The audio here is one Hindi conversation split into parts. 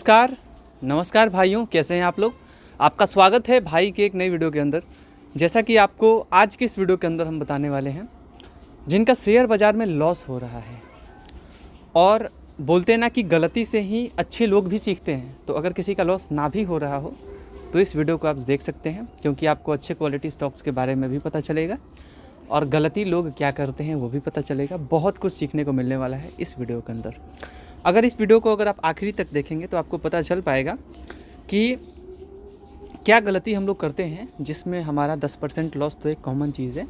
नमस्कार नमस्कार भाइयों, कैसे हैं आप लोग। आपका स्वागत है भाई के एक नई वीडियो के अंदर। जैसा कि आपको आज की इस वीडियो के अंदर हम बताने वाले हैं, जिनका शेयर बाज़ार में लॉस हो रहा है। और बोलते हैं ना कि गलती से ही अच्छे लोग भी सीखते हैं। तो अगर किसी का लॉस ना भी हो रहा हो तो इस वीडियो को आप देख सकते हैं, क्योंकि आपको अच्छे क्वालिटी स्टॉक्स के बारे में भी पता चलेगा और गलती लोग क्या करते हैं वो भी पता चलेगा। बहुत कुछ सीखने को मिलने वाला है इस वीडियो के अंदर। अगर इस वीडियो को अगर आप आखिरी तक देखेंगे तो आपको पता चल पाएगा कि क्या गलती हम लोग करते हैं जिसमें हमारा 10% लॉस तो एक कॉमन चीज़ है।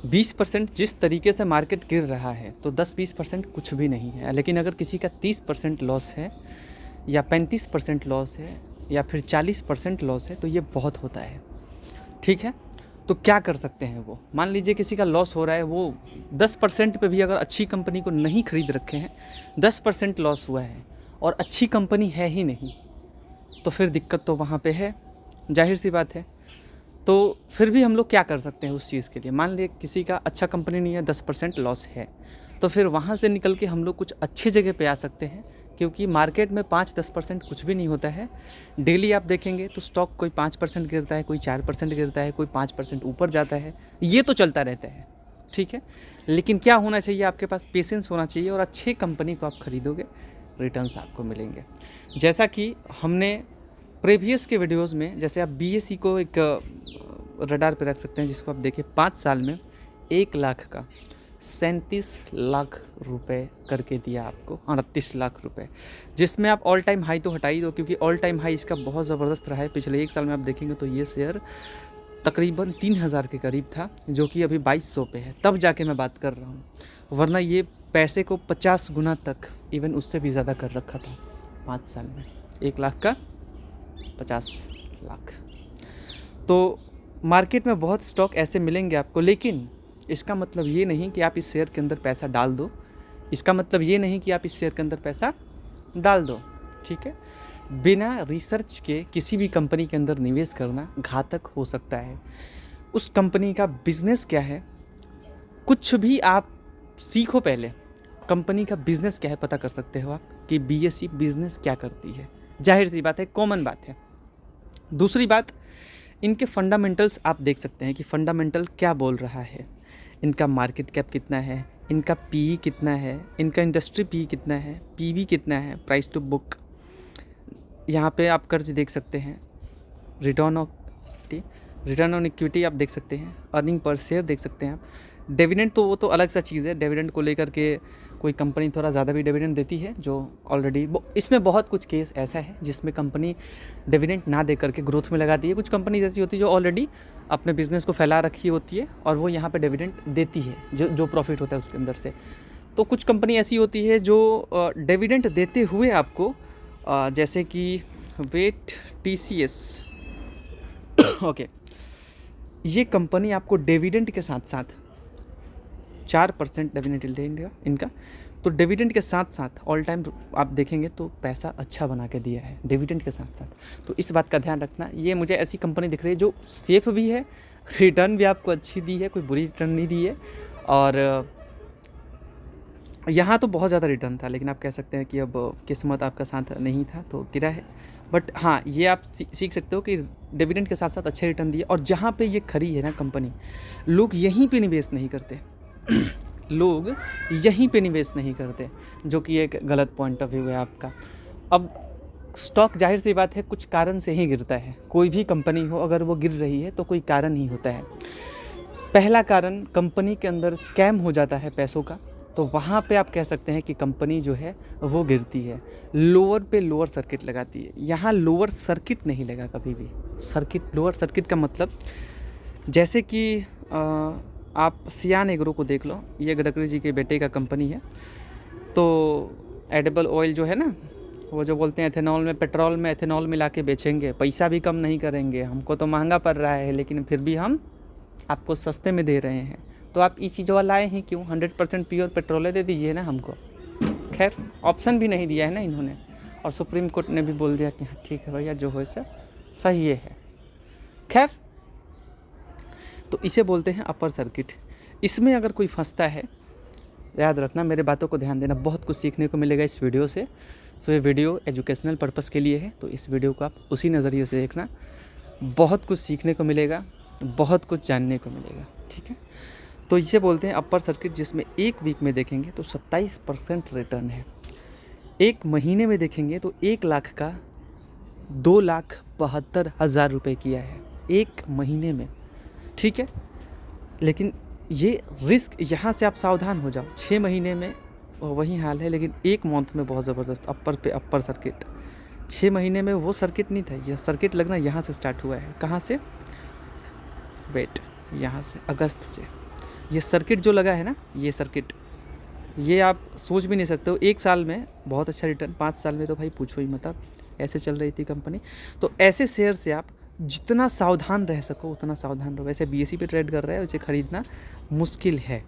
20% जिस तरीके से मार्केट गिर रहा है तो 10-20% कुछ भी नहीं है। लेकिन अगर किसी का 30% लॉस है या 35% लॉस है या फिर 40% लॉस है तो ये बहुत होता है। ठीक है, तो क्या कर सकते हैं वो। मान लीजिए किसी का लॉस हो रहा है, वो 10% पे भी अगर अच्छी कंपनी को नहीं खरीद रखे हैं, 10% लॉस हुआ है और अच्छी कंपनी है ही नहीं, तो फिर दिक्कत तो वहाँ पे है, जाहिर सी बात है। तो फिर भी हम लोग क्या कर सकते हैं उस चीज़ के लिए। मान लीजिए किसी का अच्छा कंपनी नहीं है, 10% लॉस है, तो फिर वहाँ से निकल के हम लोग कुछ अच्छी जगह पे आ सकते हैं, क्योंकि मार्केट में 5-10% कुछ भी नहीं होता है। डेली आप देखेंगे तो स्टॉक कोई 5% गिरता है, कोई 4% गिरता है, कोई 5% ऊपर जाता है, ये तो चलता रहता है। ठीक है, लेकिन क्या होना चाहिए, आपके पास पेशेंस होना चाहिए और अच्छी कंपनी को आप खरीदोगे, रिटर्न्स आपको मिलेंगे। जैसा कि हमने प्रीवियस के वीडियोज़ में, जैसे आप BSE को एक रडार पे रख सकते हैं, जिसको आप देखिए 5 साल में 1 लाख का 37 लाख रुपए करके दिया आपको, 38 लाख रुपए, जिसमें आप ऑल टाइम हाई तो हटा ही दो, क्योंकि ऑल टाइम हाई इसका बहुत ज़बरदस्त रहा है। पिछले 1 साल में आप देखेंगे तो ये शेयर तकरीबन 3000 के करीब था, जो कि अभी 2200 पे है, तब जाके मैं बात कर रहा हूँ। वरना ये पैसे को 50 गुना तक, इवन उससे भी ज़्यादा कर रखा था 5 साल में। 1 लाख का 50 लाख। तो मार्केट में बहुत स्टॉक ऐसे मिलेंगे आपको, लेकिन इसका मतलब ये नहीं कि आप इस शेयर के अंदर पैसा डाल दो। इसका मतलब ये नहीं कि आप इस शेयर के अंदर पैसा डाल दो। ठीक है, बिना रिसर्च के किसी भी कंपनी के अंदर निवेश करना घातक हो सकता है। उस कंपनी का बिजनेस क्या है, कुछ भी आप सीखो। पहले कंपनी का बिजनेस क्या है पता कर सकते हो आप, कि BSE बिजनेस क्या करती है। जाहिर सी बात है, कॉमन बात है। दूसरी बात, इनके फंडामेंटल्स आप देख सकते हैं कि फंडामेंटल क्या बोल रहा है। इनका मार्केट कैप कितना है, इनका PE कितना है, इनका इंडस्ट्री PE कितना है, PB कितना है, प्राइस टू बुक। यहाँ पे आप कर्ज देख सकते हैं, रिटर्न ऑन इक्विटी आप देख सकते हैं, अर्निंग पर शेयर देख सकते हैं आप। डिविडेंड तो वो तो अलग सा चीज़ है। डिविडेंड को लेकर के कोई कंपनी थोड़ा ज़्यादा भी डिविडेंड देती है, जो ऑलरेडी इसमें बहुत कुछ केस ऐसा है जिसमें कंपनी डिविडेंड ना दे करके ग्रोथ में लगाती है। कुछ कंपनी ऐसी होती है जो ऑलरेडी अपने बिजनेस को फैला रखी होती है और वो यहाँ पे डिविडेंड देती है, जो प्रॉफिट होता है उसके अंदर से। तो कुछ कंपनी ऐसी होती है जो डिविडेंड देते हुए आपको, जैसे कि वेट TCS ओके, ये कंपनी आपको डिविडेंड के साथ साथ 4% डिविडेंड देंगे इनका। तो डिविडेंड के साथ साथ ऑल टाइम आप देखेंगे तो पैसा अच्छा बना के दिया है डिविडेंड के साथ साथ। तो इस बात का ध्यान रखना। ये मुझे ऐसी कंपनी दिख रही है जो सेफ भी है, रिटर्न भी आपको अच्छी दी है, कोई बुरी रिटर्न नहीं दी है। और यहाँ तो बहुत ज़्यादा रिटर्न था, लेकिन आप कह सकते हैं कि अब किस्मत आपका साथ नहीं था तो गिरा है। बट हाँ, ये आप सीख सकते हो कि डिविडेंड के साथ साथ अच्छे रिटर्न दिए। और जहाँ पे ये खड़ी है ना कंपनी, लोग यहीं पे निवेश नहीं करते लोग यहीं पे निवेश नहीं करते, जो कि एक गलत पॉइंट ऑफ व्यू है आपका। अब स्टॉक जाहिर सी बात है कुछ कारण से ही गिरता है। कोई भी कंपनी हो, अगर वो गिर रही है तो कोई कारण ही होता है। पहला कारण, कंपनी के अंदर स्कैम हो जाता है पैसों का, तो वहाँ पे आप कह सकते हैं कि कंपनी जो है वो गिरती है। लोअर पे लोअर सर्किट लगाती है, यहाँ लोअर सर्किट नहीं लगा कभी भी। सर्किट, लोअर सर्किट का मतलब, जैसे कि आप सियान एग्रो को देख लो, ये गडकरी जी के बेटे का कंपनी है। तो एडिबल ऑयल जो है ना, वो जो बोलते हैं एथेनॉल में, पेट्रोल में एथेनॉल मिला के बेचेंगे, पैसा भी कम नहीं करेंगे, हमको तो महंगा पड़ रहा है लेकिन फिर भी हम आपको सस्ते में दे रहे हैं, तो आप ये चीज़ लाए हैं क्यों? 100% प्योर पेट्रोल दे दीजिए ना हमको। खैर, ऑप्शन भी नहीं दिया है ना इन्होंने, और सुप्रीम कोर्ट ने भी बोल दिया कि हाँ ठीक है भैया, जो हो सही है। खैर, तो इसे बोलते हैं अपर सर्किट। इसमें अगर कोई फंसता है, याद रखना, मेरे बातों को ध्यान देना, बहुत कुछ सीखने को मिलेगा इस वीडियो से। सो ये वीडियो एजुकेशनल पर्पस के लिए है, तो इस वीडियो को आप उसी नज़रिए से देखना, बहुत कुछ सीखने को मिलेगा, बहुत कुछ जानने को मिलेगा, ठीक है। तो इसे बोलते हैं अपर सर्किट, जिसमें एक वीक में देखेंगे तो 27% रिटर्न है, एक महीने में देखेंगे तो 1 लाख का 2,72,000 रुपये किया है एक महीने में, ठीक है। लेकिन ये रिस्क, यहाँ से आप सावधान हो जाओ, 6 महीने में वही हाल है, लेकिन एक मंथ में बहुत ज़बरदस्त अपर पे अपर सर्किट। 6 महीने में वो सर्किट नहीं था, यह सर्किट लगना यहाँ से स्टार्ट हुआ है। कहाँ से? वेट, यहाँ से अगस्त से ये सर्किट जो लगा है ना, ये सर्किट, ये आप सोच भी नहीं सकते हो। 1 साल में बहुत अच्छा रिटर्न, 5 साल में तो भाई पूछो ही मत, आप ऐसे चल रही थी कंपनी। तो ऐसे शेयर से आप जितना सावधान रह सको उतना सावधान रहो। वैसे BSE पे ट्रेड कर रहा है, उसे ख़रीदना मुश्किल है,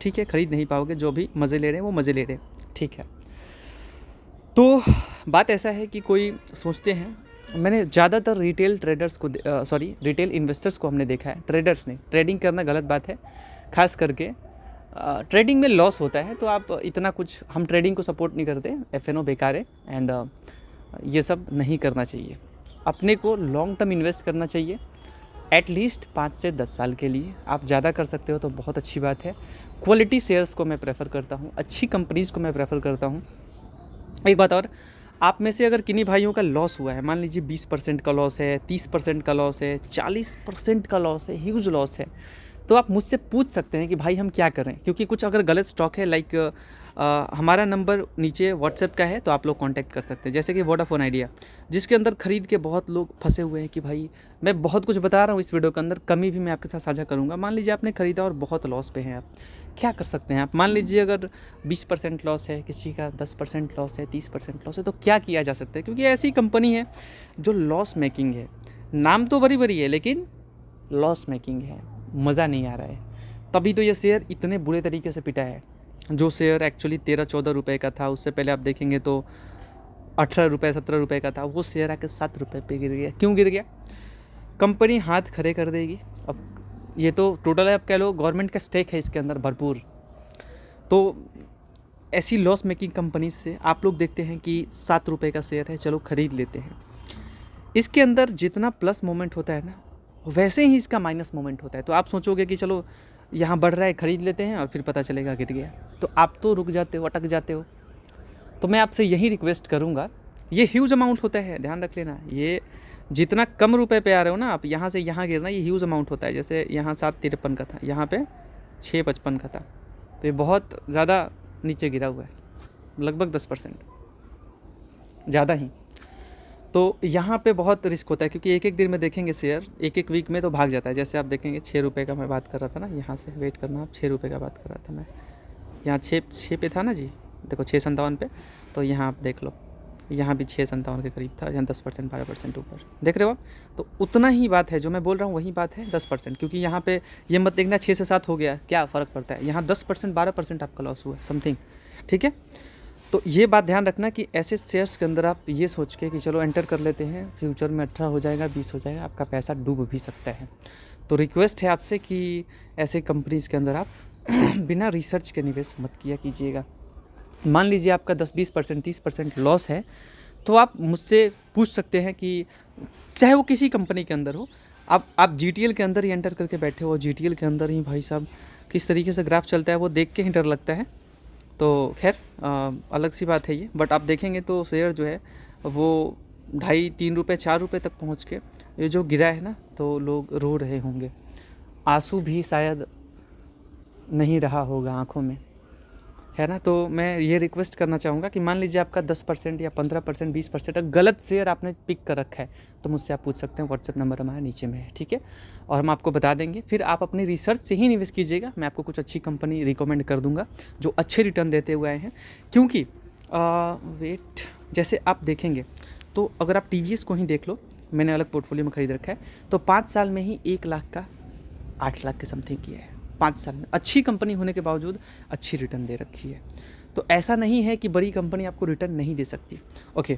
ठीक है, ख़रीद नहीं पाओगे। जो भी मज़े ले रहे हैं वो मज़े ले रहे हैं, ठीक है। तो बात ऐसा है कि कोई सोचते हैं, मैंने ज़्यादातर रिटेल ट्रेडर्स को रिटेल इन्वेस्टर्स को हमने देखा है, ट्रेडर्स नहीं, ट्रेडिंग करना गलत बात है, खास करके ट्रेडिंग में लॉस होता है। तो आप इतना कुछ, हम ट्रेडिंग को सपोर्ट नहीं करते, FNO बेकार है, एंड ये सब नहीं करना चाहिए। अपने को लॉन्ग टर्म इन्वेस्ट करना चाहिए, एटलीस्ट 5 से 10 साल के लिए। आप ज़्यादा कर सकते हो तो बहुत अच्छी बात है। क्वालिटी शेयर्स को मैं प्रेफर करता हूँ, अच्छी कंपनीज़ को मैं प्रेफर करता हूँ। एक बात और, आप में से अगर किन्हीं भाइयों का लॉस हुआ है, मान लीजिए 20% का लॉस है, 30% का लॉस है, 40% का लॉस है, ह्यूज लॉस है, तो आप मुझसे पूछ सकते हैं कि भाई हम क्या करें। क्योंकि कुछ अगर गलत स्टॉक है, लाइक हमारा नंबर नीचे व्हाट्सएप का है, तो आप लोग कांटेक्ट कर सकते हैं। जैसे कि वोडाफोन आइडिया, जिसके अंदर ख़रीद के बहुत लोग फंसे हुए हैं कि भाई मैं बहुत कुछ बता रहा हूँ इस वीडियो के अंदर, कमी भी मैं आपके साथ साझा करूँगा। मान लीजिए आपने ख़रीदा और बहुत लॉस पे हैं, आप क्या कर सकते हैं? आप मान लीजिए अगर 20% लॉस है, किसी का 10% लॉस है, 30% लॉस है, तो क्या किया जा सकता है? क्योंकि ऐसी कंपनी है जो लॉस मेकिंग है, नाम तो बड़ी बड़ी है लेकिन लॉस मेकिंग है, मज़ा नहीं आ रहा है। तभी तो ये शेयर इतने बुरे तरीके से पिटा है। जो शेयर एक्चुअली 13-14 रुपये का था, उससे पहले आप देखेंगे तो 18 रुपये 17 रुपये का था, वो शेयर आके 7 रुपये पे गिर गया। क्यों गिर गया? कंपनी हाथ खड़े कर देगी। अब ये तो टोटल है, आप कह लो गवर्नमेंट का स्टेक है इसके अंदर भरपूर। तो ऐसी लॉस मेकिंग कंपनी से आप लोग देखते हैं कि 7 रुपये का शेयर है, चलो ख़रीद लेते हैं। इसके अंदर जितना प्लस मोमेंट होता है ना, वैसे ही इसका माइनस मोमेंट होता है। तो आप सोचोगे कि चलो यहाँ बढ़ रहा है, ख़रीद लेते हैं, और फिर पता चलेगा गिर गया, तो आप तो रुक जाते हो, अटक जाते हो। तो मैं आपसे यही रिक्वेस्ट करूँगा, ये ह्यूज अमाउंट होता है, ध्यान रख लेना। ये जितना कम रुपए पे आ रहे हो ना आप, यहाँ से यहाँ गिरना, ये ह्यूज अमाउंट होता है। जैसे यहाँ 7.53 का था, यहाँ पे 6.55 का था, तो ये बहुत ज़्यादा नीचे गिरा हुआ है, लगभग 10%, ज़्यादा ही। तो यहाँ पे बहुत रिस्क होता है, क्योंकि एक एक दिन में देखेंगे शेयर, एक एक वीक में तो भाग जाता है। जैसे आप देखेंगे 6 रुपये का मैं बात कर रहा था ना, यहाँ से वेट करना आप, 6 रुपये का बात कर रहा था मैं, यहाँ 6 पे था ना जी, देखो 6.57 पे, तो यहाँ आप देख लो, यहाँ भी 6.57 के करीब था, यहाँ 10% 12% ऊपर, देख रहे हो आप। तो उतना ही बात है जो मैं बोल रहा हूँ, वही बात है 10%। क्योंकि यहाँ पे ये मत देखना 6 से 7 हो गया, क्या फ़र्क पड़ता है, यहाँ 10% 12% आपका लॉस हुआ समथिंग, ठीक है। तो ये बात ध्यान रखना कि ऐसे शेयर्स के अंदर आप ये सोच के कि चलो एंटर कर लेते हैं, फ्यूचर में 18 हो जाएगा, 20 हो जाएगा, आपका पैसा डूब भी सकता है। तो रिक्वेस्ट है आपसे कि ऐसे कंपनीज़ के अंदर आप बिना रिसर्च के निवेश मत किया कीजिएगा। मान लीजिए आपका 10-20% 30% लॉस है, तो आप मुझसे पूछ सकते हैं कि चाहे वो किसी कंपनी के अंदर हो, आप GTL के अंदर ही एंटर करके बैठे हो, GTL के अंदर ही भाई साहब किस तरीके से ग्राफ चलता है वो देख के ही डर लगता है। तो खैर अलग सी बात है ये, बट आप देखेंगे तो शेयर जो है वो 2.5-3 रुपये 4 रुपये तक पहुंच के ये जो गिरा है ना, तो लोग रो रहे होंगे, आंसू भी शायद नहीं रहा होगा आंखों में, है ना। तो मैं ये रिक्वेस्ट करना चाहूँगा कि मान लीजिए आपका 10% या 15% 20% अगर गलत शेयर आपने पिक कर रखा है, तो मुझसे आप पूछ सकते हैं, व्हाट्सएप नंबर हमारे नीचे में है, ठीक है, और हम आपको बता देंगे। फिर आप अपनी रिसर्च से ही निवेश कीजिएगा, मैं आपको कुछ अच्छी कंपनी रिकमेंड कर दूँगा जो अच्छे रिटर्न देते हुए आए हैं। क्योंकि वेट, जैसे आप देखेंगे तो अगर आप TVS को ही देख लो, मैंने अलग पोर्टफोलियो में ख़रीद रखा है, तो 5 साल में ही 1 लाख का 8 लाख के समथिंग किया है। 5 साल में अच्छी कंपनी होने के बावजूद अच्छी रिटर्न दे रखी है। तो ऐसा नहीं है कि बड़ी कंपनी आपको रिटर्न नहीं दे सकती। ओके,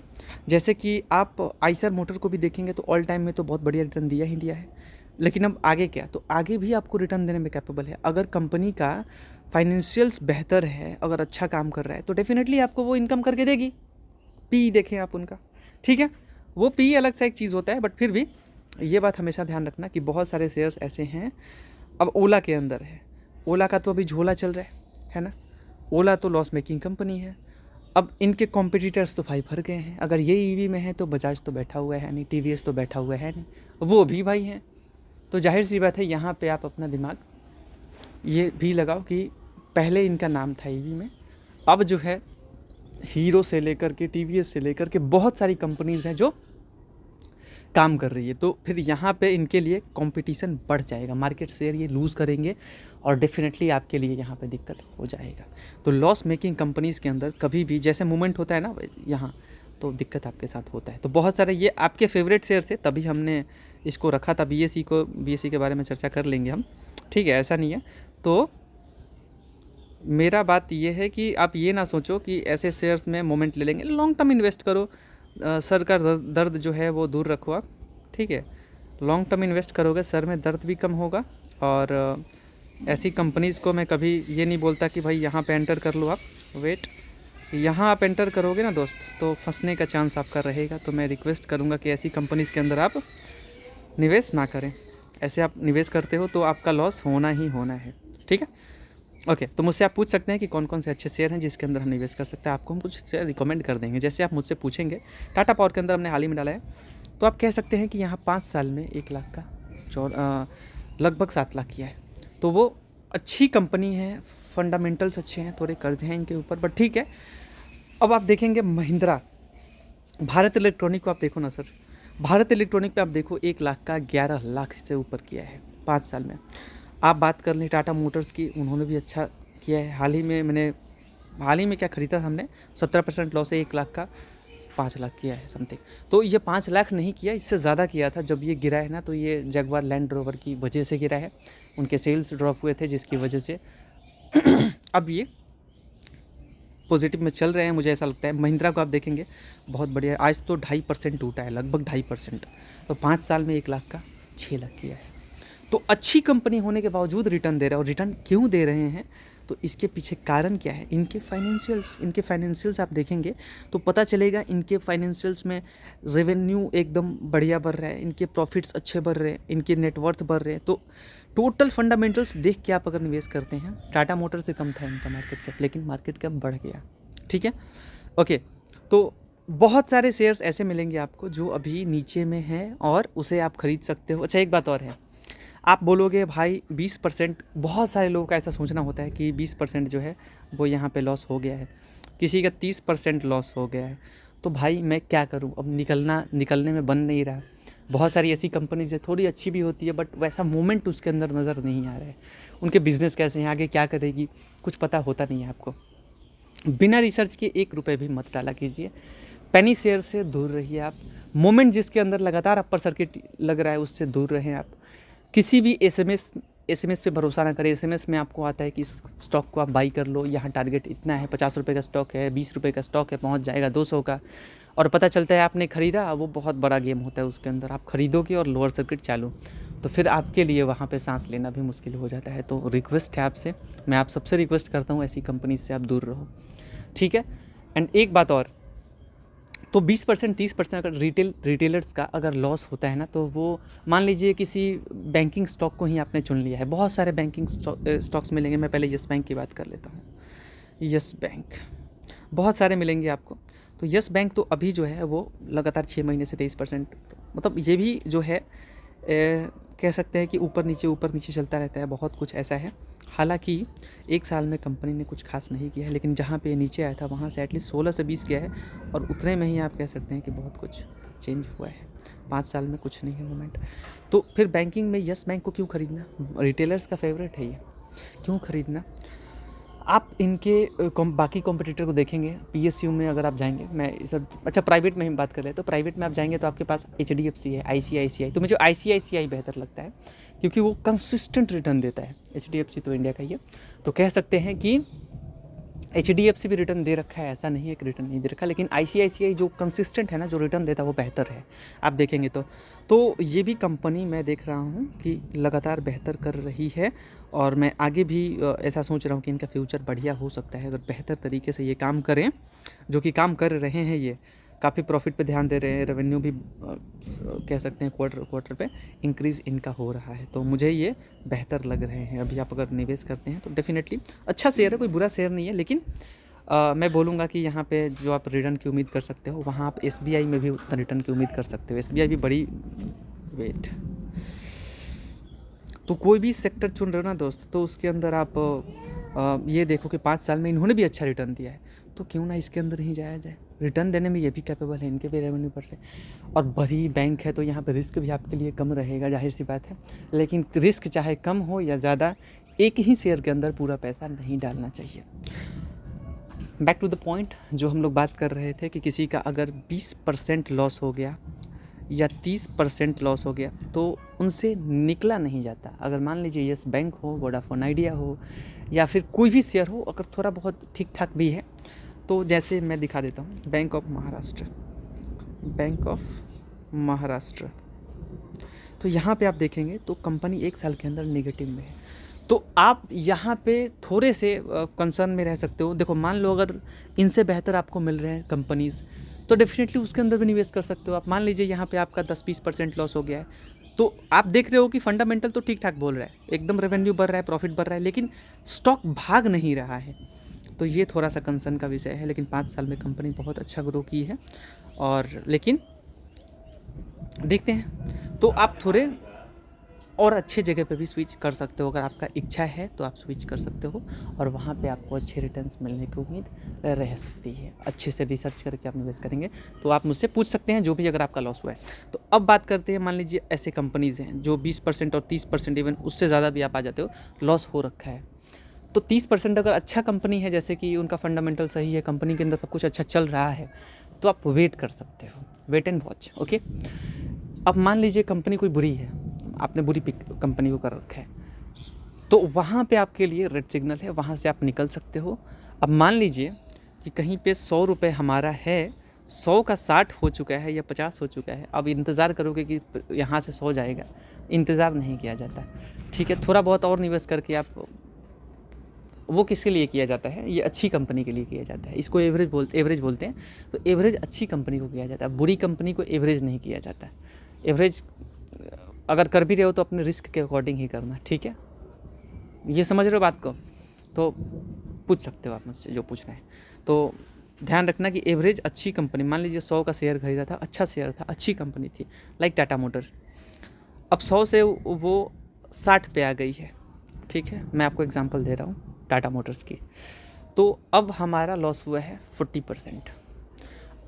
जैसे कि आप आइसर मोटर को भी देखेंगे तो ऑल टाइम में तो बहुत बढ़िया रिटर्न दिया ही दिया है, लेकिन अब आगे क्या, तो आगे भी आपको रिटर्न देने में कैपेबल है। अगर कंपनी का फाइनेंशियल्स बेहतर है, अगर अच्छा काम कर रहा है, तो डेफिनेटली आपको वो इनकम करके देगी, पी देखें आप उनका, ठीक है, वो पी अलग सा एक चीज़ होता है, बट फिर भी ये बात हमेशा ध्यान रखना कि बहुत सारे शेयर्स ऐसे हैं। अब ओला के अंदर है, ओला का तो अभी झोला चल रहा है ना, ओला तो लॉस मेकिंग कंपनी है। अब इनके कॉम्पिटिटर्स तो भाई भर गए हैं। अगर ये ईवी में है तो बजाज तो बैठा हुआ है नहीं, टीवीएस तो बैठा हुआ है नहीं, वो भी भाई हैं। तो जाहिर सी बात है यहाँ पे आप अपना दिमाग ये भी लगाओ कि पहले इनका नाम था ईवी में, अब जो है हीरो से लेकर के टीवीएस से लेकर के बहुत सारी कंपनीज़ हैं जो काम कर रही है। तो फिर यहाँ पे इनके लिए कंपटीशन बढ़ जाएगा, मार्केट शेयर ये लूज़ करेंगे और डेफिनेटली आपके लिए यहाँ पे दिक्कत हो जाएगा। तो लॉस मेकिंग कंपनीज़ के अंदर कभी भी जैसे मूवमेंट होता है ना यहाँ, तो दिक्कत आपके साथ होता है। तो बहुत सारे ये आपके फेवरेट शेयर थे, तभी हमने इसको रखा था। बीएसई के बारे में चर्चा कर लेंगे हम, ठीक है, ऐसा नहीं है। तो मेरा बात ये है कि आप ये ना सोचो कि ऐसे शेयर्स में मोमेंट ले लेंगे, लॉन्ग टर्म इन्वेस्ट करो। सर का दर्द जो है वो दूर रखो आप, ठीक है, लॉन्ग टर्म इन्वेस्ट करोगे सर में दर्द भी कम होगा। और ऐसी कंपनीज़ को मैं कभी ये नहीं बोलता कि भाई यहाँ पे एंटर कर लो आप, वेट, यहाँ आप एंटर करोगे ना दोस्त तो फंसने का चांस आपका रहेगा। तो मैं रिक्वेस्ट करूँगा कि ऐसी कंपनीज़ के अंदर आप निवेश ना करें। ऐसे आप निवेश करते हो तो आपका लॉस होना ही होना है, ठीक है। ओके, तो मुझसे आप पूछ सकते हैं कि कौन कौन से अच्छे शेयर हैं जिसके अंदर हम निवेश कर सकते हैं। आपको हम कुछ शेयर रिकमेंड कर देंगे। जैसे आप मुझसे पूछेंगे, टाटा पावर के अंदर हमने हाल ही में डाला है, तो आप कह सकते हैं कि यहाँ 5 साल में 1 लाख का लगभग 7 लाख किया है। तो वो अच्छी कंपनी है, फंडामेंटल्स अच्छे हैं, थोड़े कर्ज हैं इनके ऊपर, बट ठीक है। अब आप देखेंगे महिंद्रा, भारत इलेक्ट्रॉनिक को आप देखो ना सर, भारत इलेक्ट्रॉनिक पे आप देखो 1 लाख का 11 लाख से ऊपर किया है 5 साल में। आप बात कर लें टाटा मोटर्स की, उन्होंने भी अच्छा किया है। हाल ही में क्या खरीदा हमने, 17% लॉस है, 1 लाख का 5 लाख किया है समथिंग। तो ये 5 लाख नहीं किया, इससे ज़्यादा किया था। जब ये गिरा है ना, तो ये जगुआर लैंड रोवर की वजह से गिरा है, उनके सेल्स ड्रॉप हुए थे जिसकी वजह से अब ये पॉजिटिव में चल रहे हैं, मुझे ऐसा लगता है। महिंद्रा को आप देखेंगे बहुत बढ़िया, आज तो 2.5% टूटा है, लगभग 2.5%। तो 5 साल में 1 लाख का 6 लाख किया है। तो अच्छी कंपनी होने के बावजूद रिटर्न दे रहा है। और रिटर्न क्यों दे रहे हैं, तो इसके पीछे कारण क्या है, इनके फाइनेंशियल्स आप देखेंगे तो पता चलेगा। इनके फाइनेंशियल्स में रेवेन्यू एकदम बढ़िया बढ़ रहा है, इनके प्रॉफिट्स अच्छे बढ़ रहे हैं, इनके नेटवर्थ बढ़ रहे हैं। तो टोटल फंडामेंटल्स देख के आप अगर निवेश करते हैं, टाटा मोटर से कम था इनका मार्केट कैप, लेकिन मार्केट कैप बढ़ गया, ठीक है। ओके, तो बहुत सारे शेयर्स ऐसे मिलेंगे आपको जो अभी नीचे में हैं और उसे आप खरीद सकते हो। अच्छा, एक बात और है, आप बोलोगे भाई 20%, बहुत सारे लोगों का ऐसा सोचना होता है कि 20% जो है वो यहाँ पे लॉस हो गया है, किसी का 30% लॉस हो गया है, तो भाई मैं क्या करूँ, अब निकलने में बन नहीं रहा। बहुत सारी ऐसी कंपनीज है, थोड़ी अच्छी भी होती है, बट वैसा मोमेंट उसके अंदर नज़र नहीं आ रहा है। उनके बिज़नेस कैसे हैं, आगे क्या करेगी, कुछ पता होता नहीं है आपको। बिना रिसर्च के 1 रुपये भी मत डाला कीजिए, पेनी शेयर से दूर रहिए आप। मोमेंट जिसके अंदर लगातार अपर सर्किट लग रहा है उससे दूर रहें आप। किसी भी एसएमएस पे भरोसा ना करें। एसएमएस में आपको आता है कि इस स्टॉक को आप बाई कर लो, यहाँ टारगेट इतना है, 50 रुपये का स्टॉक है, 20 रुपये का स्टॉक है, पहुँच जाएगा 200 का, और पता चलता है आपने ख़रीदा, वो बहुत बड़ा गेम होता है उसके अंदर। आप खरीदोगे और लोअर सर्किट चालू, तो फिर आपके लिए वहाँ पे सांस लेना भी मुश्किल हो जाता है। तो रिक्वेस्ट है आपसे, मैं आप सबसे रिक्वेस्ट करता हूँ, ऐसी कंपनी से आप दूर रहो, ठीक है। एंड एक बात और, तो 20% 30% अगर रिटेलर्स का अगर लॉस होता है ना, तो वो मान लीजिए किसी बैंकिंग स्टॉक को ही आपने चुन लिया है। बहुत सारे बैंकिंग स्टॉक्स मिलेंगे, मैं पहले यस बैंक की बात कर लेता हूँ। यस बैंक बहुत सारे मिलेंगे आपको। तो यस बैंक तो अभी जो है वो लगातार 6 महीने से 23%, मतलब ये भी जो है कह सकते हैं कि ऊपर नीचे चलता रहता है, बहुत कुछ ऐसा है। हालांकि 1 साल में कंपनी ने कुछ खास नहीं किया है, लेकिन जहाँ पे नीचे आया था वहाँ से एटलीस्ट 16 से 20 गया है, और उतने में ही आप कह सकते हैं कि बहुत कुछ चेंज हुआ है। 5 साल में कुछ नहीं है मूवमेंट। तो फिर बैंकिंग में यस बैंक को क्यों खरीदना, रिटेलर्स का फेवरेट है ये, क्यों खरीदना। आप इनके बाकी कॉम्पिटिटर को देखेंगे, पीएसयू में अगर आप जाएंगे, मैं सब अच्छा प्राइवेट में ही बात कर ले, तो प्राइवेट में आप जाएंगे तो आपके पास एचडीएफसी है, आईसीआईसीआई। तो मुझे आईसीआईसीआई बेहतर लगता है क्योंकि वो कंसिस्टेंट रिटर्न देता है। एचडीएफसी तो इंडिया का ही है, तो कह सकते हैं कि एचडीएफसी भी रिटर्न दे रखा है, ऐसा नहीं है कि रिटर्न नहीं दे रखा, लेकिन आईसीआईसीआई जो कंसिस्टेंट है ना, जो रिटर्न देता है वो बेहतर है। आप देखेंगे तो ये भी कंपनी मैं देख रहा हूँ कि लगातार बेहतर कर रही है, और मैं आगे भी ऐसा सोच रहा हूँ कि इनका फ्यूचर बढ़िया हो सकता है अगर बेहतर तरीके से ये काम करें, जो कि काम कर रहे हैं ये। काफ़ी प्रॉफिट पे ध्यान दे रहे हैं, रेवेन्यू भी कह सकते हैं क्वार्टर पे इंक्रीज़ इनका हो रहा है, तो मुझे ये बेहतर लग रहे हैं। अभी आप अगर निवेश करते हैं तो डेफिनेटली अच्छा शेयर है, कोई बुरा शेयर नहीं है, लेकिन मैं बोलूँगा कि यहाँ पे जो आप रिटर्न की उम्मीद कर सकते हो, वहाँ आप SBI में भी उतना रिटर्न की उम्मीद कर सकते हो। SBI भी बड़ी वेट, तो कोई भी सेक्टर चुन रहे हो ना दोस्त, तो उसके अंदर आप ये देखो कि 5 साल में इन्होंने भी अच्छा रिटर्न दिया है, तो क्यों ना इसके अंदर ही जाया जाए। रिटर्न देने में ये भी कैपेबल है, इनके भी रेवेन्यू बढ़ रहे हैं, और बड़ी बैंक है, तो यहाँ पे रिस्क भी आपके लिए कम रहेगा, जाहिर सी बात है। लेकिन रिस्क चाहे कम हो या ज़्यादा, एक ही शेयर के अंदर पूरा पैसा नहीं डालना चाहिए। बैक टू द पॉइंट, जो हम लोग बात कर रहे थे कि किसी का अगर 20% लॉस हो गया या 30% लॉस हो गया तो उनसे निकला नहीं जाता। अगर मान लीजिए यस बैंक हो, वोडाफोन आइडिया हो, या फिर कोई भी शेयर हो, अगर थोड़ा बहुत ठीक ठाक भी है, तो जैसे मैं दिखा देता हूँ, बैंक ऑफ महाराष्ट्र, तो यहाँ पे आप देखेंगे तो कंपनी 1 साल के अंदर नेगेटिव में है, तो आप यहाँ पे थोड़े से कंसर्न में रह सकते हो। देखो, मान लो अगर इनसे बेहतर आपको मिल रहे हैं कंपनीज़, तो डेफिनेटली उसके अंदर भी निवेश कर सकते हो आप। मान लीजिए यहाँ पे आपका 10-20% लॉस हो गया है, तो आप देख रहे हो कि फंडामेंटल तो ठीक ठाक बोल रहा है, एकदम रेवेन्यू बढ़ रहा है, प्रॉफिट बढ़ रहा है, लेकिन स्टॉक भाग नहीं रहा है, तो ये थोड़ा सा कंसर्न का विषय है। लेकिन 5 साल में कंपनी बहुत अच्छा ग्रो की है, और लेकिन देखते हैं, तो आप थोड़े और अच्छे जगह पे भी स्विच कर सकते हो। अगर आपका इच्छा है तो आप स्विच कर सकते हो, और वहाँ पे आपको अच्छे रिटर्न्स मिलने की उम्मीद रह सकती है। अच्छे से रिसर्च करके आप निवेश करेंगे तो आप मुझसे पूछ सकते हैं, जो भी अगर आपका लॉस हुआ है। तो अब बात करते हैं, मान लीजिए ऐसे कंपनीज़ हैं जो 20% और 30%, इवन उससे ज़्यादा भी आप आ जाते हो, लॉस हो रखा है। तो 30% अगर अच्छा कंपनी है, जैसे कि उनका फंडामेंटल सही है, कंपनी के अंदर सब कुछ अच्छा चल रहा है, तो आप वेट कर सकते हो, वेट एंड वॉच। ओके, अब मान लीजिए कंपनी कोई बुरी है, आपने बुरी पिक कंपनी को कर रखा है, तो वहाँ पे आपके लिए रेड सिग्नल है, वहाँ से आप निकल सकते हो। अब मान लीजिए कि कहीं पे 100 रुपये हमारा है, 100 का 60 हो चुका है या 50 हो चुका है, अब इंतज़ार करोगे कि यहाँ से 100 जाएगा, इंतज़ार नहीं किया जाता। ठीक है, थोड़ा बहुत और निवेश करके आप, वो किसके लिए किया जाता है, ये अच्छी कंपनी के लिए किया जाता है, इसको एवरेज बोलते हैं। तो एवरेज अच्छी कंपनी को किया जाता है, बुरी कंपनी को एवरेज नहीं किया जाता। एवरेज अगर कर भी रहे हो तो अपने रिस्क के अकॉर्डिंग ही करना, ठीक है, ये समझ रहे हो बात को, तो पूछ सकते हो आप मुझसे जो पूछना है। तो ध्यान रखना कि एवरेज अच्छी कंपनी, मान लीजिए 100 का शेयर खरीदा था, अच्छा शेयर था, अच्छी कंपनी थी, लाइक टाटा मोटर, अब 100 से वो 60 पे आ गई है, ठीक है, मैं आपको एग्जांपल दे रहा हूँ टाटा मोटर्स की। तो अब हमारा लॉस हुआ है 40%।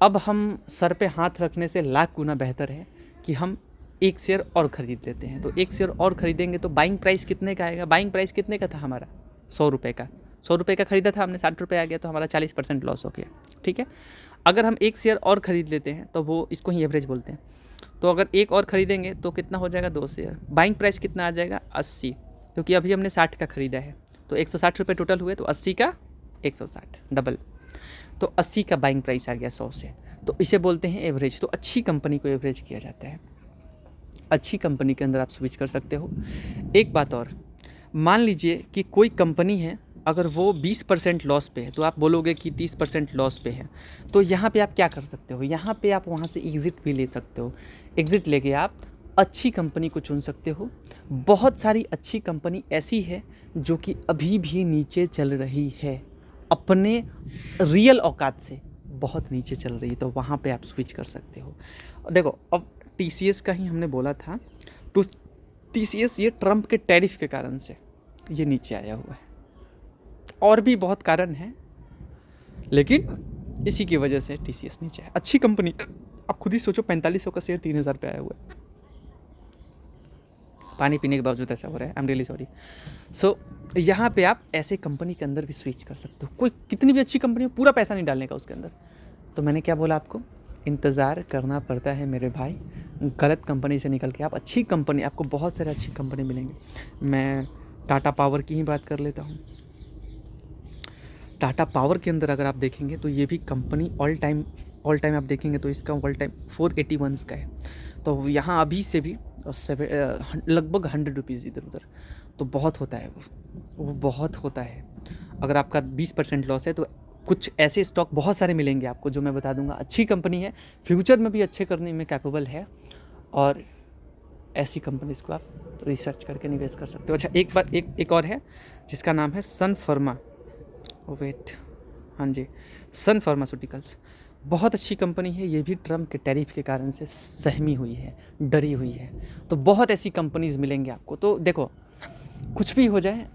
अब हम सर पे हाथ रखने से लाख गुना बेहतर है कि हम एक शेयर और ख़रीद लेते हैं। तो एक शेयर और ख़रीदेंगे तो बाइंग प्राइस कितने का आएगा, बाइंग प्राइस कितने का था हमारा, 100 रुपये का, 100 रुपये का ख़रीदा था हमने, 60 रुपये आ गया, तो हमारा 40% लॉस हो गया, ठीक है। अगर हम एक शेयर और ख़रीद लेते हैं तो वो, इसको ही एवरेज बोलते हैं, तो अगर एक और ख़रीदेंगे तो कितना हो जाएगा, 2 शेयर, बाइंग प्राइस कितना आ जाएगा, 80, क्योंकि अभी हमने 60 का ख़रीदा है, तो 160 रुपये टोटल हुए, तो 80 का 160 डबल, तो 80 का बाइंग प्राइस आ गया 100 से, तो इसे बोलते हैं एवरेज। तो अच्छी कंपनी को एवरेज किया जाता है, अच्छी कंपनी के अंदर आप स्विच कर सकते हो। एक बात और, मान लीजिए कि कोई कंपनी है, अगर वो 20% लॉस पे है, तो आप बोलोगे कि 30% लॉस पे है, तो यहाँ पे आप क्या कर सकते हो, यहाँ पे आप वहाँ से एग्ज़िट भी ले सकते हो। एग्ज़िट लेके आप अच्छी कंपनी को चुन सकते हो। बहुत सारी अच्छी कंपनी ऐसी है जो कि अभी भी नीचे चल रही है, अपने रियल औकात से बहुत नीचे चल रही है, तो वहाँ पे आप स्विच कर सकते हो। देखो, अब TCS का ही हमने बोला था, तो TCS ये ट्रम्प के टैरिफ के कारण से ये नीचे आया हुआ है, और भी बहुत कारण है, लेकिन इसी की वजह से TCS नीचे है। अच्छी कंपनी, आप खुद ही सोचो, 4500 का शेयर 3000 पे आया हुआ है, पानी पीने के बावजूद ऐसा हो रहा है, आई एम रियली सॉरी। सो यहाँ पे आप ऐसे कंपनी के अंदर भी स्विच कर सकते हो। कोई कितनी भी अच्छी कंपनी हो, पूरा पैसा नहीं डालने का उसके अंदर। तो मैंने क्या बोला आपको, इंतज़ार करना पड़ता है मेरे भाई, गलत कंपनी से निकल के आप अच्छी कंपनी, आपको बहुत सारे अच्छी कंपनी मिलेंगे। मैं टाटा पावर की ही बात कर लेता हूँ। टाटा पावर के अंदर अगर आप देखेंगे तो ये भी कंपनी ऑल टाइम आप देखेंगे तो इसका ऑल टाइम 481 का है, तो यहाँ अभी से भी लगभग 100 रुपीज़ इधर उधर, तो बहुत होता है वो बहुत होता है। अगर आपका 20% लॉस है तो कुछ ऐसे स्टॉक बहुत सारे मिलेंगे आपको जो मैं बता दूंगा। अच्छी कंपनी है, फ्यूचर में भी अच्छे करने में कैपेबल है, और ऐसी कंपनीज को आप रिसर्च करके निवेश कर सकते हो। अच्छा, एक और है जिसका नाम है सन फार्मा, हाँ जी, सन फार्मास्यूटिकल्स। बहुत अच्छी कंपनी है, ये भी ट्रम्प के टैरिफ के कारण से सहमी हुई है, डरी हुई है। तो बहुत ऐसी कंपनीज मिलेंगे आपको। तो देखो, कुछ भी हो जाए,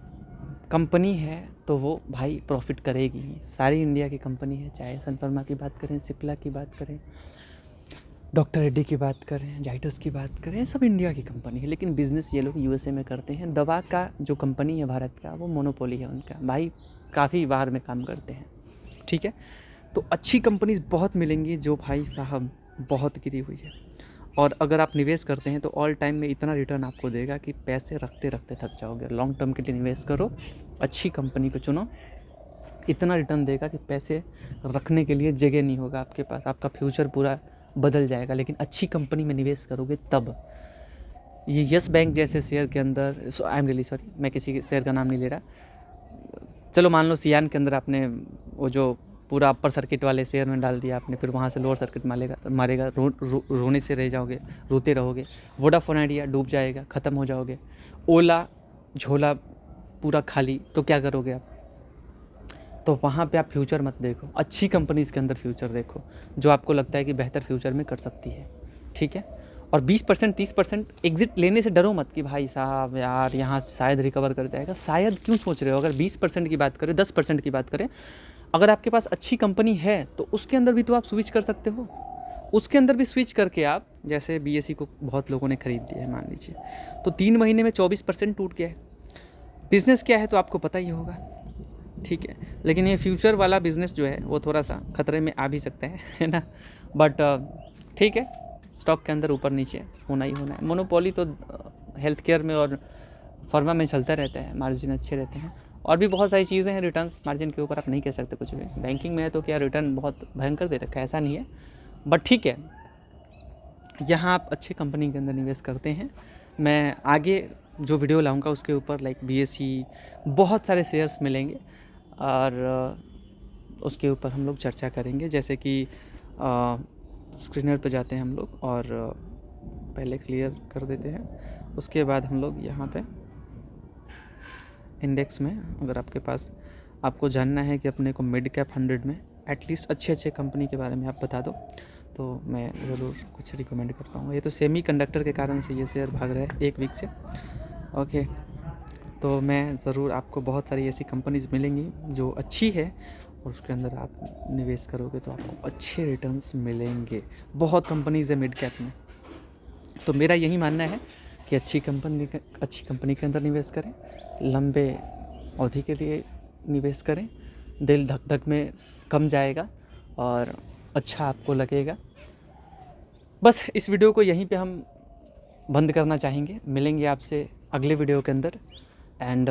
कंपनी है तो वो भाई प्रॉफिट करेगी ही। सारी इंडिया की कंपनी है, चाहे सन फार्मा की बात करें, सिप्ला की बात करें, डॉक्टर रेड्डी की बात करें, जाइडस की बात करें, सब इंडिया की कंपनी है। लेकिन बिज़नेस ये लोग यूएसए में करते हैं। दवा का जो कंपनी है भारत का, वो मोनोपोली है उनका, भाई काफ़ी बाहर में काम करते हैं। ठीक है, तो अच्छी कंपनीज बहुत मिलेंगी जो भाई साहब बहुत गिरी हुई है। और अगर आप निवेश करते हैं तो ऑल टाइम में इतना रिटर्न आपको देगा कि पैसे रखते रखते थक जाओगे। लॉन्ग टर्म के लिए निवेश करो, अच्छी कंपनी को चुनो, इतना रिटर्न देगा कि पैसे रखने के लिए जगह नहीं होगा आपके पास, आपका फ्यूचर पूरा बदल जाएगा। लेकिन अच्छी कंपनी में निवेश करोगे तब। ये यस बैंक जैसे शेयर के अंदर, आई एम रियली सॉरी, मैं किसी के शेयर का नाम नहीं ले रहा, चलो मान लो सियान के अंदर आपने वो जो पूरा अपर सर्किट वाले शेयर में डाल दिया आपने, फिर वहाँ से लोअर सर्किट मारेगा, रोने से रह जाओगे, रोते रहोगे। वोडाफोन आइडिया डूब जाएगा, ख़त्म हो जाओगे। ओला झोला पूरा खाली, तो क्या करोगे आप? तो वहाँ पे आप फ्यूचर मत देखो, अच्छी कंपनीज़ के अंदर फ्यूचर देखो जो आपको लगता है कि बेहतर फ्यूचर में कर सकती है। ठीक है, और 20% 30% एग्जिट लेने से डरो मत कि भाई साहब यार यहाँ शायद रिकवर कर जाएगा। शायद क्यों सोच रहे हो? अगर 20% की बात करें, 10% की बात करें, अगर आपके पास अच्छी कंपनी है तो उसके अंदर भी तो आप स्विच कर सकते हो। उसके अंदर भी स्विच करके आप, जैसे BSE को बहुत लोगों ने खरीद दिया है मान लीजिए, तो 3 महीने में 24% टूट गया है। बिज़नेस क्या है तो आपको पता ही होगा। ठीक है, लेकिन ये फ्यूचर वाला बिज़नेस जो है वो थोड़ा सा खतरे में आ भी सकता है ना। बट ठीक है, स्टॉक के अंदर ऊपर नीचे होना ही होना है। मोनोपोली तो हेल्थ केयर में और फार्मा में चलता रहता है, मार्जिन अच्छे रहते हैं। और भी बहुत सारी चीज़ें हैं, रिटर्न्स मार्जिन के ऊपर आप नहीं कह सकते कुछ भी। बैंकिंग में है तो क्या रिटर्न बहुत भयंकर दे रखा है, ऐसा नहीं है। बट ठीक है, यहाँ आप अच्छे कंपनी के अंदर निवेश करते हैं। मैं आगे जो वीडियो लाऊंगा उसके ऊपर लाइक BSE, बहुत सारे शेयर्स मिलेंगे और उसके ऊपर हम लोग चर्चा करेंगे। जैसे कि स्क्रीनर पे जाते हैं हम लोग और पहले क्लियर कर देते हैं, उसके बाद हम लोग यहाँ पे इंडेक्स में, अगर आपके पास, आपको जानना है कि अपने को मिड कैप 100 में एटलीस्ट अच्छे कंपनी के बारे में आप बता दो, तो मैं ज़रूर कुछ रिकमेंड कर पाऊँगा। ये तो सेमी कंडक्टर के कारण से ये शेयर भाग रहा है 1 वीक से। ओके, तो मैं ज़रूर आपको बहुत सारी ऐसी कंपनीज़ मिलेंगी जो अच्छी है और उसके अंदर आप निवेश करोगे तो आपको अच्छे रिटर्न्स मिलेंगे। बहुत कंपनीज़ है मिड कैप में, तो मेरा यही मानना है कि अच्छी कंपनी के अंदर निवेश करें, लंबे अवधि के लिए निवेश करें, दिल धक धक में कम जाएगा और अच्छा आपको लगेगा। बस इस वीडियो को यहीं पे हम बंद करना चाहेंगे। मिलेंगे आपसे अगले वीडियो के अंदर। एंड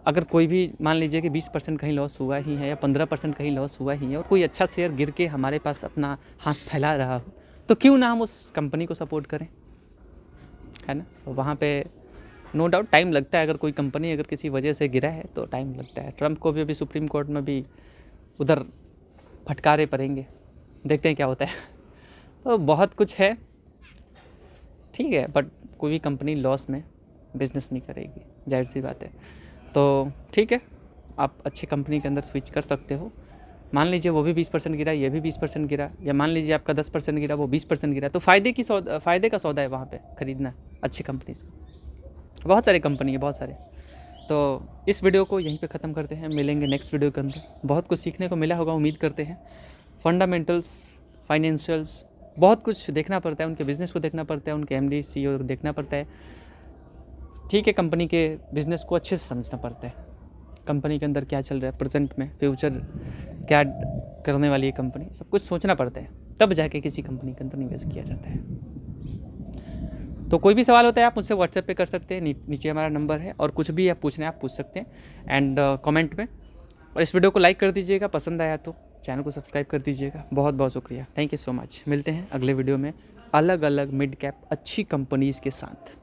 अगर कोई भी मान लीजिए कि 20% कहीं लॉस हुआ ही है या 15% कहीं लॉस हुआ ही है और कोई अच्छा शेयर गिर के हमारे पास अपना हाथ फैला रहा हो, तो क्यों ना हम उस कंपनी को सपोर्ट करें, है ना। वहाँ पे नो डाउट टाइम लगता है। अगर कोई कंपनी अगर किसी वजह से गिरा है तो टाइम लगता है। ट्रम्प को भी अभी सुप्रीम कोर्ट में भी उधर फटकारे पड़ेंगे, देखते हैं क्या होता है। तो बहुत कुछ है, ठीक है, बट कोई भी कंपनी लॉस में बिज़नेस नहीं करेगी, जाहिर सी बात है। तो ठीक है, आप अच्छी कंपनी के अंदर स्विच कर सकते हो। मान लीजिए वो भी 20% गिरा, ये भी 20% गिरा, या मान लीजिए आपका 10% गिरा, वो 20% गिरा, तो फ़ायदे का सौदा है वहाँ पे खरीदना अच्छी कंपनीज़ को। बहुत सारी कंपनी है, बहुत सारे। तो इस वीडियो को यहीं पे ख़त्म करते हैं, मिलेंगे नेक्स्ट वीडियो के अंदर। बहुत कुछ सीखने को मिला होगा, उम्मीद करते हैं। फंडामेंटल्स, फाइनेंशियल्स, बहुत कुछ देखना पड़ता है, उनके बिज़नेस को देखना पड़ता है, उनके MD CEO को देखना पड़ता है। ठीक है, कंपनी के बिज़नेस को अच्छे से समझना पड़ता है, कंपनी के अंदर क्या चल रहा है प्रेजेंट में, फ्यूचर क्या करने वाली है कंपनी, सब कुछ सोचना पड़ता है, तब जाके किसी कंपनी के अंदर निवेश किया जाता है। तो कोई भी सवाल होता है आप मुझसे WhatsApp पे कर सकते हैं, नीचे हमारा नंबर है, और कुछ भी आप पूछना है आप पूछ सकते हैं एंड कमेंट में। और इस वीडियो को लाइक कर दीजिएगा, पसंद आया तो चैनल को सब्सक्राइब कर दीजिएगा। बहुत बहुत शुक्रिया, थैंक यू सो मच। मिलते हैं अगले वीडियो में अलग अलग मिड कैप अच्छी कंपनीज़ के साथ।